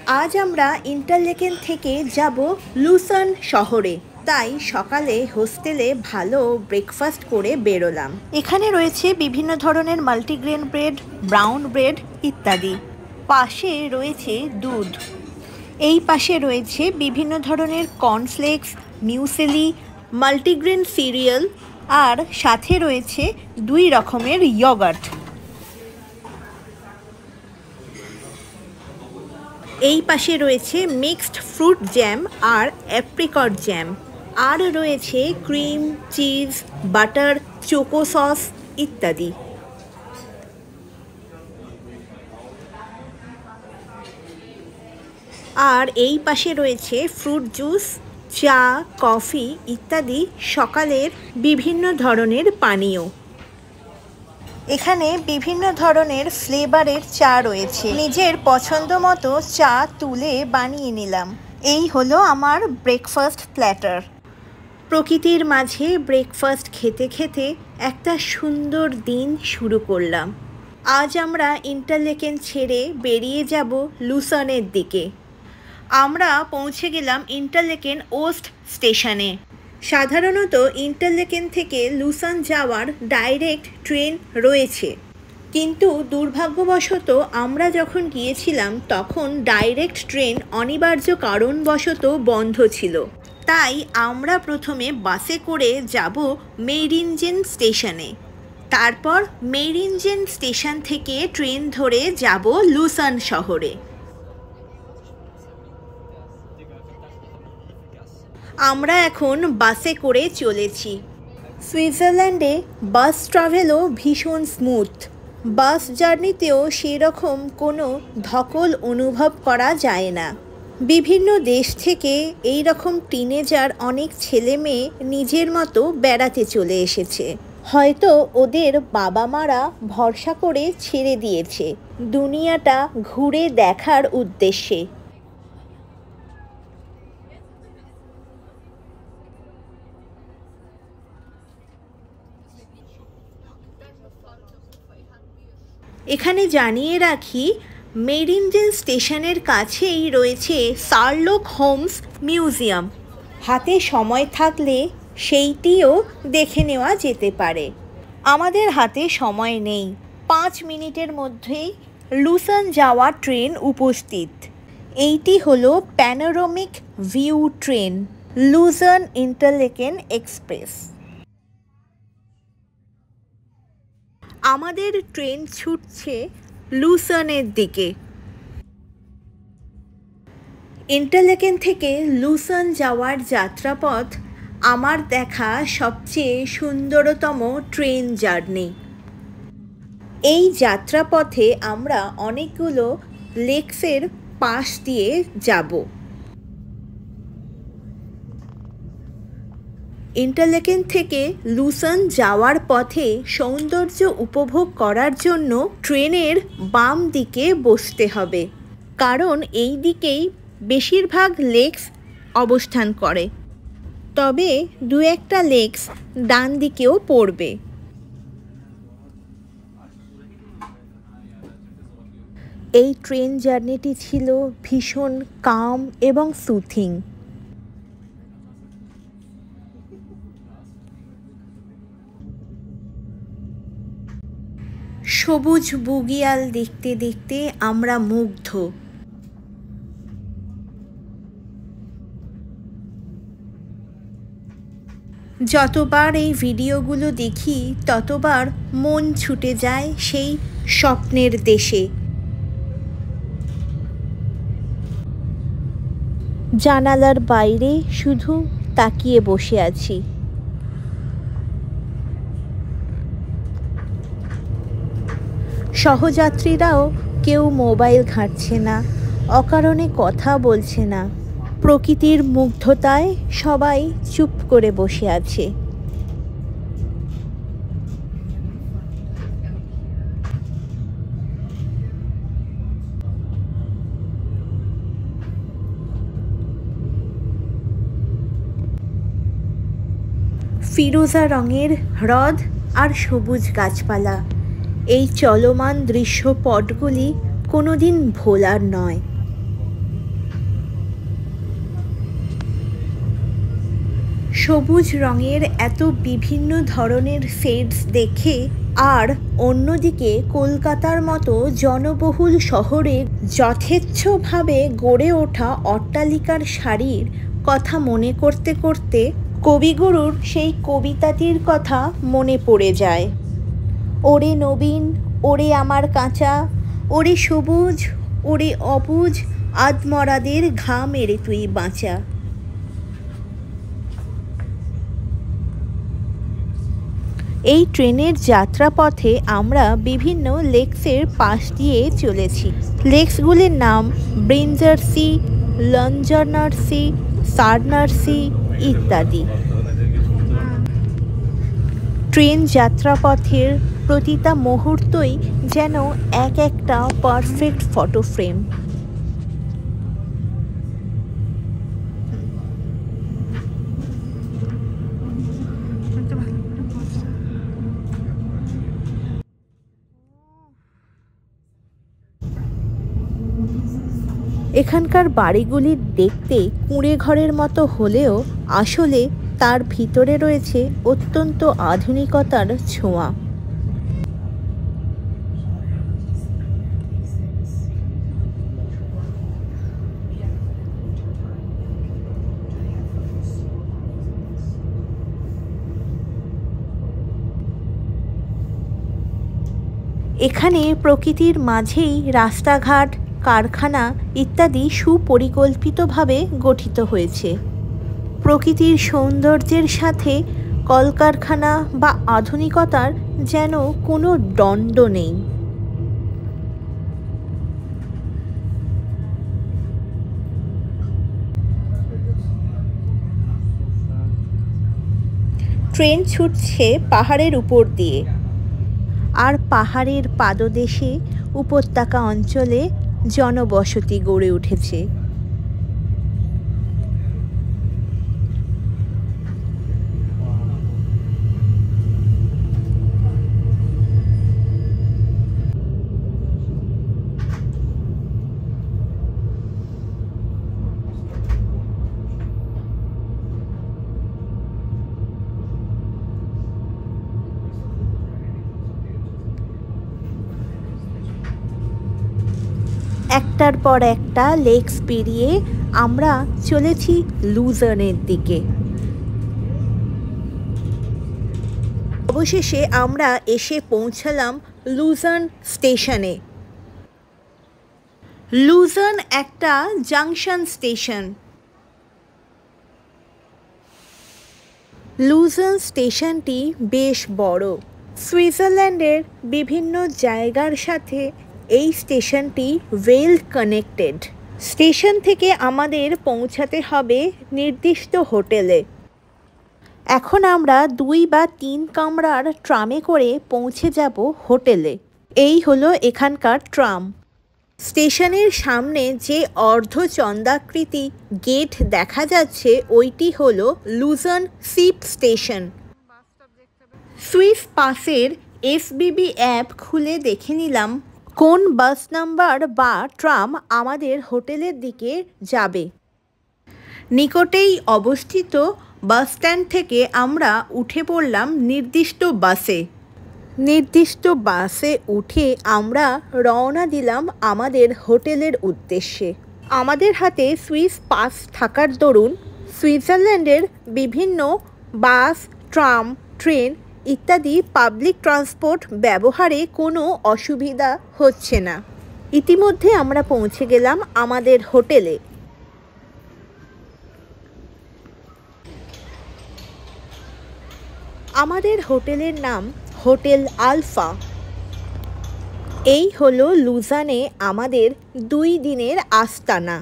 আজ আমরা ইন্টারলেকেন থেকে যাব লুসান শহরে, তাই সকালে হোস্টেলে ভালো ব্রেকফাস্ট করে বেরোলাম। এখানে রয়েছে বিভিন্ন ধরনের মাল্টিগ্রেন ব্রেড, ব্রাউন ব্রেড ইত্যাদি। পাশে রয়েছে দুধ। এই পাশে রয়েছে বিভিন্ন ধরনের কর্নফ্লেক্স, মিউসেলি, মাল্টিগ্রেন সিরিয়াল আর সাথে রয়েছে 2 রকমের ইয়োগার্ট। এই পাশে রয়েছে মিক্সড ফ্রুট জ্যাম আর অ্যাপ্রিকট জ্যাম, আর রয়েছে cream, cheese, butter, choco sauce ইত্যাদি। আর এই পাশে রয়েছে ফ্রুট জুস, চা, কফি ইত্যাদি সকালের বিভিন্ন ধরনের পানীয়। এখানে বিভিন্ন ধরনের ফ্লেভারের চা রয়েছে। নিজের পছন্দ মতো চা তুলে বানিয়ে নিলাম। এই হলো আমার ব্রেকফাস্ট প্ল্যাটার। প্রকৃতির মাঝে ব্রেকফাস্ট খেতে খেতে একটা সুন্দর দিন শুরু করলাম। আজ আমরা ইন্টারলেকেন ছেড়ে বেরিয়ে যাব লুসানের দিকে। আমরা পৌঁছে গেলাম ইন্টারলেকেন ওস্ট স্টেশনে। সাধারণত ইন্টারলেকেন থেকে লুসান যাওয়ার ডাইরেক্ট ট্রেন রয়েছে, কিন্তু দুর্ভাগ্যবশত আমরা যখন গিয়েছিলাম তখন ডাইরেক্ট ট্রেন অনিবার্য কারণবশত বন্ধ ছিল। তাই আমরা প্রথমে বাসে করে যাব মেরিনজেন স্টেশনে, তারপর মেরিনজেন স্টেশন থেকে ট্রেন ধরে যাব লুসান শহরে। আমরা এখন বাসে করে চলেছি। সুইজারল্যান্ডে বাস ট্রাভেলও ভীষণ স্মুথ। বাস জার্নিতেও সেরকম কোনো ধকল অনুভব করা যায় না। বিভিন্ন দেশ থেকে এই রকম টিনেজার অনেক ছেলে মেয়ে নিজের মতো বেড়াতে চলে এসেছে। হয়তো ওদের বাবা মারা ভরসা করে ছেড়ে দিয়েছে দুনিয়াটা ঘুরে দেখার উদ্দেশ্যে। এখানে জানিয়ে রাখি, মেরিনজেন স্টেশনের কাছেই রয়েছে শার্লক হোমস মিউজিয়াম। হাতে সময় থাকলে সেইটিও দেখে নেওয়া যেতে পারে। আমাদের হাতে সময় নেই, 5 মিনিটের মধ্যেই লুসান যাওয়ার ট্রেন উপস্থিত। এইটি হলো panoramic view train, Luschan Interlaken express. আমাদের ট্রেন ছুটছে লুসানের দিকে। ইন্টারলেকেন থেকে লুসান যাওয়ার যাত্রাপথ আমার দেখা সবচেয়ে সুন্দরতম ট্রেন জার্নি। এই যাত্রাপথে আমরা অনেকগুলো লেকসের পাশ দিয়ে যাব। ইন্টারলেকেন থেকে লুসান যাওয়ার পথে সৌন্দর্য উপভোগ করার জন্য ট্রেনের বাম দিকে বসতে হবে, কারণ এই দিকেই বেশিরভাগ লেকস অবস্থান করে। তবে 2-1টা লেকস ডান দিকেও পড়বে। এই ট্রেন জার্নিটি ছিল ভীষণ কাম এবং সুথিং। সবুজ বুগিয়াল দেখতে দেখতে আমরা মুগ্ধ। যতবার এই ভিডিওগুলো দেখি ততবার মন ছুটে যায় সেই স্বপ্নের দেশে। জানালার বাইরে শুধু তাকিয়ে বসে আছি। সহযাত্রীরাও কেউ মোবাইল ঘাঁটছে না, অকারণে কথা বলছে না। প্রকৃতির মুগ্ধতায় সবাই চুপ করে বসে আছে। ফিরোজা রঙের হ্রদ আর সবুজ গাছপালা, এই চলমান দৃশ্যপটগুলি কোনোদিন ভোলার নয়। সবুজ রঙের এত বিভিন্ন ধরনের শেডস দেখে আর অন্যদিকে কলকাতার মতো জনবহুল শহরে যথেচ্ছভাবে গড়ে ওঠা অট্টালিকার সারির কথা মনে করতে করতে কবিগুরুর সেই কবিতাটির কথা মনে পড়ে যায়। ওরে নবীন, ওরে আমার কাঁচা, ওরে সবুজ, ওরে অবুজ, আধমরাদের ঘা মেরে তুই বাঁচা। এই ট্রেনের যাত্রাপথে আমরা বিভিন্ন লেকসের পাশ দিয়ে চলেছি। লেকসগুলির নাম ব্রিঞ্জার্সি, লঞ্জার্সি, সার্নার্সি ইত্যাদি। ট্রেন যাত্রাপথের প্রতিটা মুহূর্তই যেন এক একটা পারফেক্ট ফটো ফ্রেম। এখানকার বাড়িগুলি দেখতে কুঁড়ে ঘরের মতো হলেও আসলে তার ভিতরে রয়েছে অত্যন্ত আধুনিকতার ছোঁয়া। এখানে প্রকৃতির মাঝেই রাস্তাঘাট, কারখানা ইত্যাদি সুপরিকল্পিতভাবে গঠিত হয়েছে। প্রকৃতির সৌন্দর্যের সাথে কলকারখানা বা আধুনিকতার যেন কোনো দ্বন্দ্ব নেই। ট্রেন ছুটছে পাহাড়ের উপর দিয়ে, আর পাহাড়ের পাদদেশে উপত্যকা অঞ্চলে জনবসতি গড়ে উঠেছে। একটার পর একটা লেকস পেরিয়ে আমরা চলেছি লুজার্নের দিকে। অবশেষে আমরা এসে পৌঁছালাম লুজার্ন স্টেশনে। লুজার্ন একটা জাংশন স্টেশন। লুজার্ন স্টেশনটি বেশ বড়। সুইজারল্যান্ডের বিভিন্ন জায়গার সাথে এই স্টেশনটি ওয়েল কানেক্টেড। স্টেশন থেকে আমাদের পৌঁছাতে হবে নির্দিষ্ট হোটেলে। এখন আমরা 2 বা 3 কামরার ট্রামে করে পৌঁছে যাব হোটেলে। এই হলো এখানকার ট্রাম। স্টেশনের সামনে যে অর্ধচন্দ্রাকৃতি গেট দেখা যাচ্ছে ওইটি হলো লুজার্ন শিপ স্টেশন। সুইস পাসের এসবিবি অ্যাপ খুলে দেখে নিলাম কোন বাস নাম্বার বা ট্রাম আমাদের হোটেলের দিকে যাবে। নিকটেই অবস্থিত বাস স্ট্যান্ড থেকে আমরা উঠে পড়লাম নির্দিষ্ট বাসে। নির্দিষ্ট বাসে উঠে আমরা রওনা দিলাম আমাদের হোটেলের উদ্দেশ্যে। আমাদের হাতে সুইস পাস থাকার দরুন সুইজারল্যান্ডের বিভিন্ন বাস, ট্রাম, ট্রেন ইত্যাদি পাবলিক ট্রান্সপোর্ট ব্যবহারে কোনো অসুবিধা হচ্ছে না। ইতিমধ্যে আমরা পৌঁছে গেলাম আমাদের হোটেলে। আমাদের হোটেলের নাম হোটেল আলফা। এই হলো লুজার্নে আমাদের 2 দিনের আস্তানা।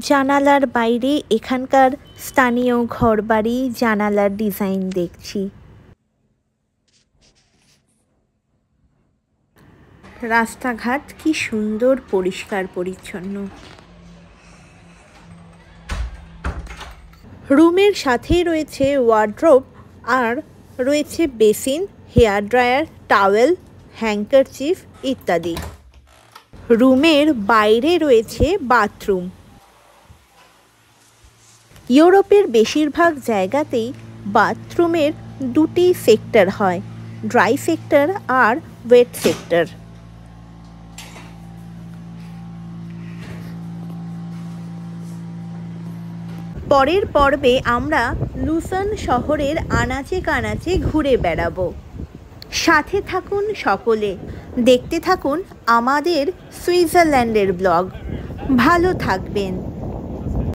জানালার বাইরে এখানকার স্থানীয় ঘরবাড়ি জানালার ডিজাইন দেখছি। রাস্তাঘাট কি সুন্দর পরিষ্কার পরিচ্ছন্ন। রুমের সাথেই রয়েছে ওয়ার্ড্রোব আর রয়েছে বেসিন, হেয়ার ড্রায়ার, টাওয়েল, হ্যাঙ্কারচিফ ইত্যাদি। রুমের বাইরে রয়েছে বাথরুম। ইউরোপের বেশিরভাগ জায়গাতেই বাথরুমের দুটি সেক্টর হয়, ড্রাই সেক্টর আর ওয়েট সেক্টর। পরের পর্বে আমরা লুসান শহরের আনাচে কানাচে ঘুরে বেড়াবো। সাথে থাকুন সকলে, দেখতে থাকুন আমাদের সুইজারল্যান্ডের ব্লগ। ভালো থাকবেন।